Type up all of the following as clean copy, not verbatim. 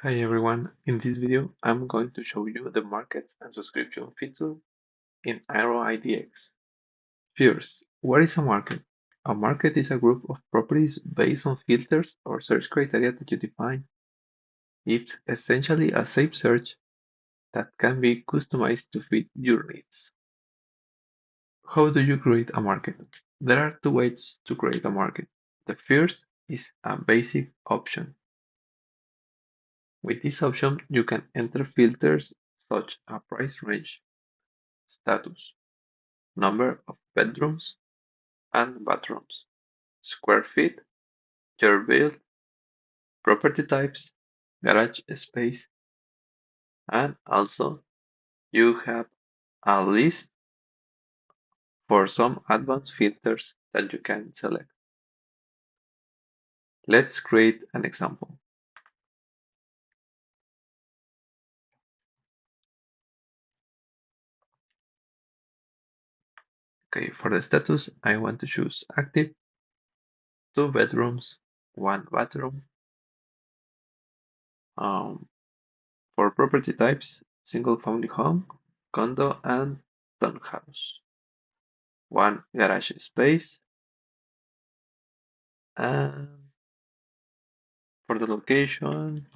Hi everyone, in this video I'm going to show you the markets and subscription feature in AeroIDX. First, what is a market? A market is a group of properties based on filters or search criteria that you define. It's essentially a safe search that can be customized to fit your needs. How do you create a market? There are two ways to create a market. The first is a basic option. With this option, you can enter filters such as price range, status, number of bedrooms and bathrooms, square feet, year built, property types, garage space, and also you have a list for some advanced filters that you can select. Let's create an example. Okay, for the status, I want to choose active, 2 bedrooms, 1 bathroom. Um, for property types, single family home, condo, and townhouse. 1 garage space, and for the location,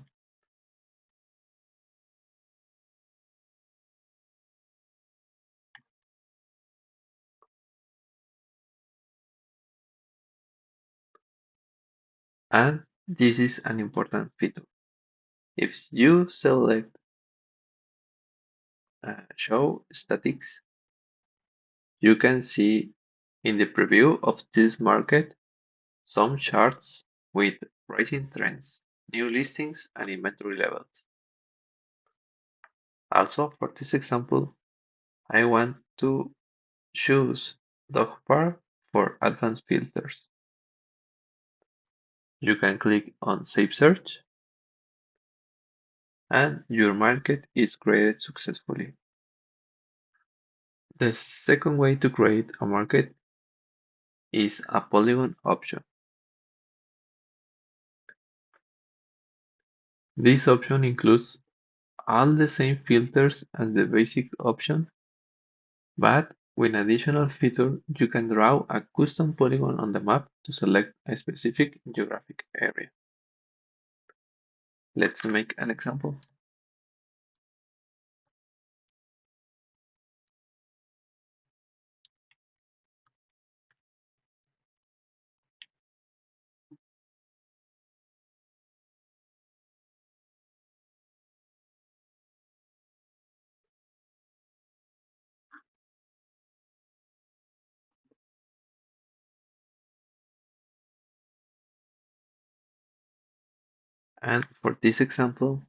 and this is an important feature. If you select Show Statics, you can see in the preview of this market some charts with pricing trends, new listings, and inventory levels. Also, for this example, I want to choose dog park for advanced filters. You can click on Save Search, and your market is created successfully. The second way to create a market is a polygon option. This option includes all the same filters as the basic option, but with an additional feature, you can draw a custom polygon on the map to select a specific geographic area. Let's make an example. And for this example,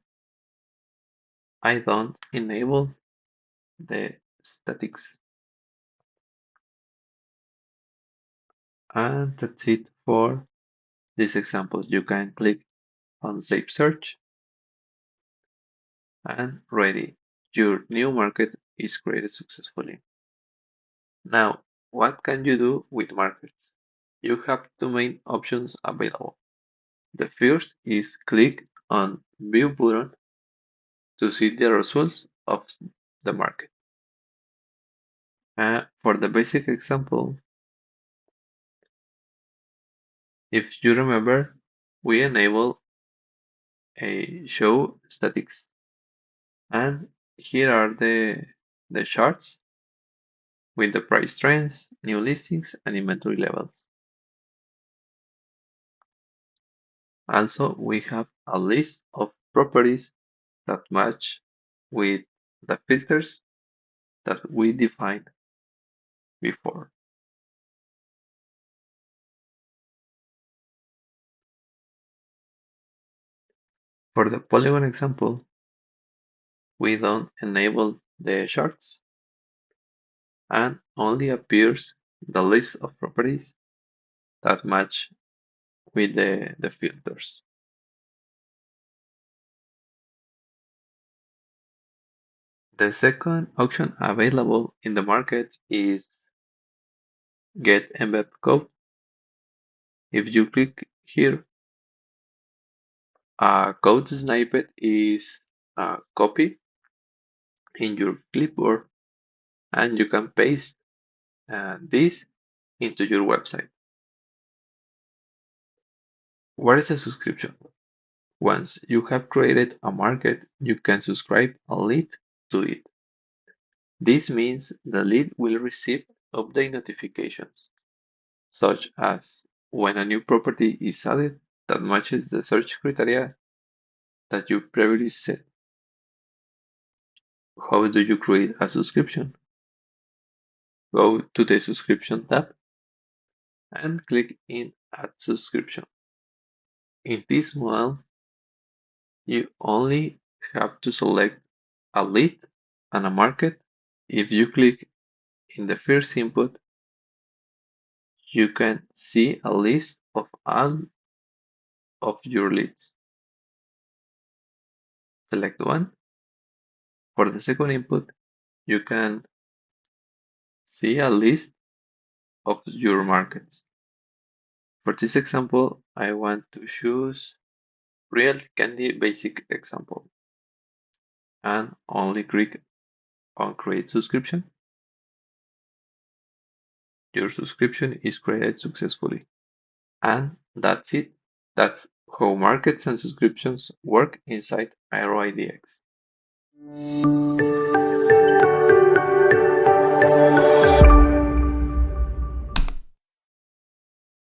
I don't enable the statics. And that's it for this example. You can click on Save Search and ready. Your new market is created successfully. Now, what can you do with markets? You have two main options available. The first is click on View button to see the results of the market. For the basic example, if you remember, we enable a show statics, and here are the charts with the price trends, new listings, and inventory levels. Also, we have a list of properties that match with the filters that we defined before. For the polygon example, we don't enable the charts and only appears the list of properties that match with the filters. The second option available in the market is Get Embed Code. If you click here, A code snippet is a copy in your clipboard, and you can paste this into your website. What is a subscription? Once you have created a market, you can subscribe a lead to it. This means the lead will receive update notifications, such as when a new property is added that matches the search criteria that you previously set. How do you create a subscription? Go to the subscription tab and click in Add Subscription. In this model, you only have to select a lead and a market. If you click in the first input, you can see a list of all of your leads. Select one. For the second input, you can see a list of your markets. For this example, I want to choose Real Candy Basic Example and only click on Create Subscription. Your subscription is created successfully. And that's it. That's how markets and subscriptions work inside AeroIDX.